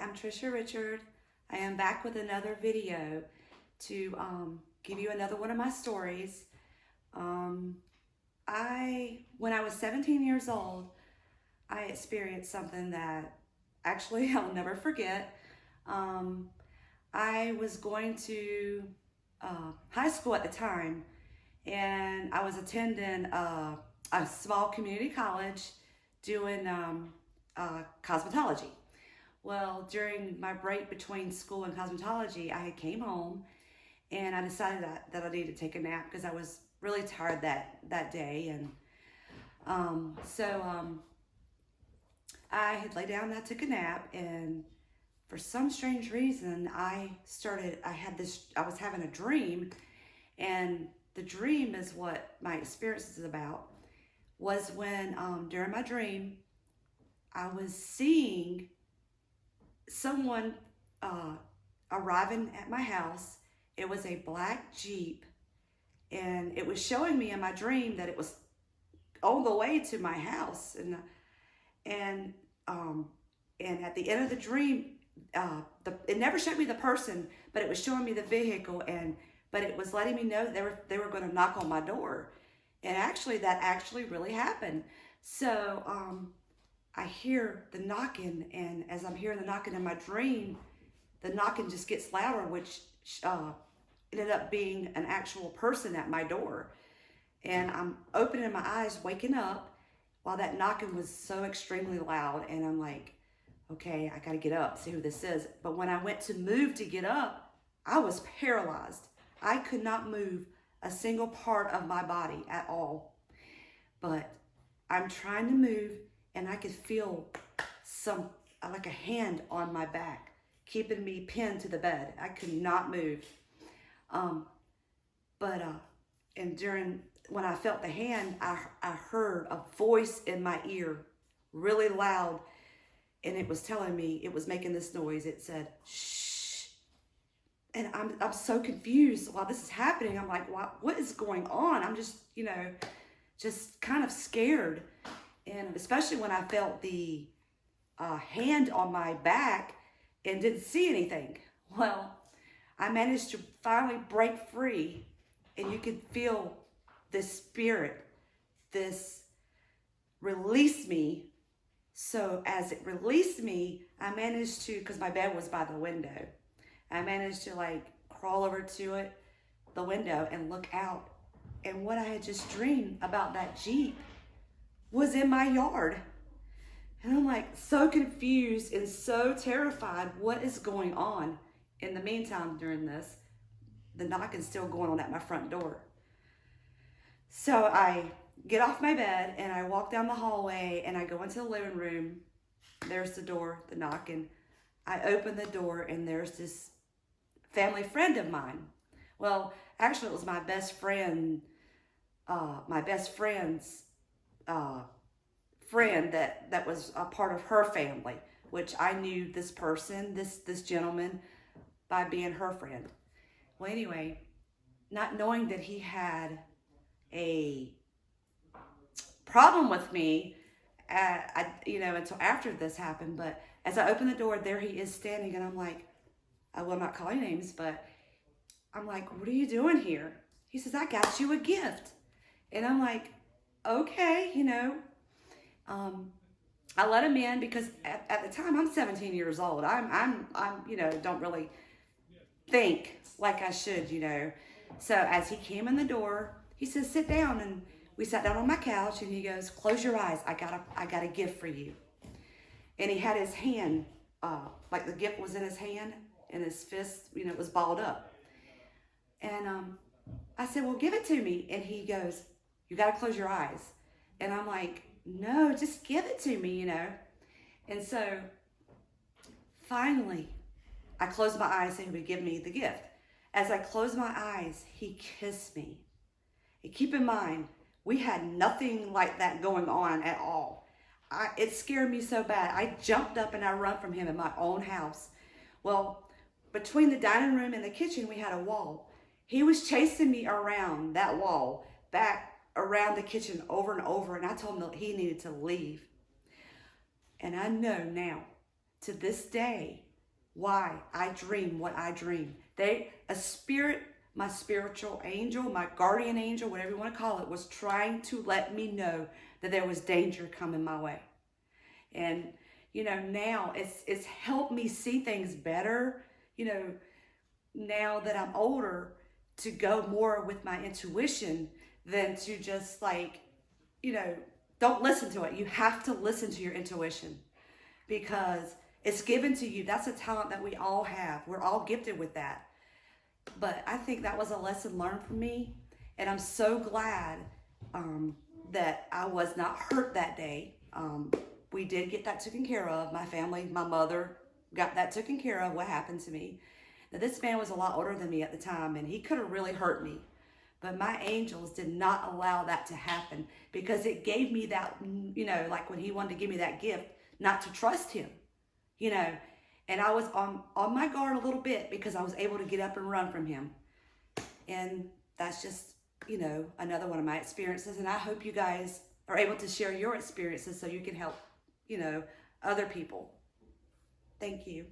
I'm Trisha Richard. I am back with another video to give you another one of my stories. When I was 17 years old, I experienced something that actually I'll never forget. I was going to high school at the time, and I was attending a small community college doing cosmetology. Well, during my break between school and cosmetology, I came home and I decided that I needed to take a nap because I was really tired that day. And I had laid down and I took a nap, and for some strange reason, I was having a dream, and the dream is what my experience is about, was when during my dream, I was seeing someone arriving at my house. It was a black Jeep, and it was showing me in my dream that it was on the way to my house. And at the end of the dream, it never showed me the person, but it was showing me the vehicle, but it was letting me know they were going to knock on my door. And that actually really happened. So I hear the knocking, and as I'm hearing the knocking in my dream, the knocking just gets louder, which ended up being an actual person at my door. And I'm opening my eyes, waking up, while that knocking was so extremely loud. And I'm like, okay, I gotta get up, see who this is. But when I went to move to get up, I was paralyzed. I could not move a single part of my body at all. But I'm trying to move, and I could feel like a hand on my back, keeping me pinned to the bed. I could not move. And when I felt the hand, I heard a voice in my ear, really loud, and it was telling me, it was making this noise. It said, shh. And I'm so confused while this is happening. I'm like, what is going on? I'm just kind of scared. And especially when I felt the hand on my back and didn't see anything. Well, I managed to finally break free, and you could feel this spirit, this release me. So as it released me, I managed to, because my bed was by the window, I managed to crawl over to the window and look out. And what I had just dreamed about that Jeep was in my yard. And I'm so confused and so terrified. What is going on? In the meantime, during this, the knocking's still going on at my front door. So I get off my bed and I walk down the hallway and I go into the living room. There's the door, the knocking. I open the door and there's this family friend of mine. Well, actually it was my best friend's friend that was a part of her family, which I knew this person, this gentleman, by being her friend. Well, anyway, not knowing that he had a problem with me, until after this happened. But as I open the door, there he is standing, and I'm like, I will not call any names, but I'm like, what are you doing here? He says, I got you a gift. And I'm like, okay, I let him in because at the time I'm 17 years old. I'm don't really think like I should. So as he came in the door, he says, sit down. And we sat down on my couch, and he goes, close your eyes. I got a gift for you. And he had his hand, the gift was in his hand, and his fist, it was balled up. And I said, well, give it to me. And he goes, you got to close your eyes. And I'm like, no, just give it to me, And so finally, I closed my eyes so he would give me the gift. As I closed my eyes, he kissed me. And keep in mind, we had nothing like that going on at all. It scared me so bad. I jumped up and I ran from him in my own house. Well, between the dining room and the kitchen, we had a wall. He was chasing me around that wall, back around the kitchen over and over, and I told him that he needed to leave. And I know now, to this day, why I dream what I dream. A spirit, my spiritual angel, my guardian angel, whatever you want to call it, was trying to let me know that there was danger coming my way. And, now it's helped me see things better, now that I'm older, to go more with my intuition than to just don't listen to it. You have to listen to your intuition because it's given to you. That's a talent that we all have. We're all gifted with that. But I think that was a lesson learned for me. And I'm so glad that I was not hurt that day. We did get that taken care of. My family, my mother got that taken care of, what happened to me. Now, this man was a lot older than me at the time, and he could have really hurt me. But my angels did not allow that to happen because it gave me that, like when he wanted to give me that gift, not to trust him, And I was on my guard a little bit because I was able to get up and run from him. And that's just, another one of my experiences. And I hope you guys are able to share your experiences so you can help, other people. Thank you.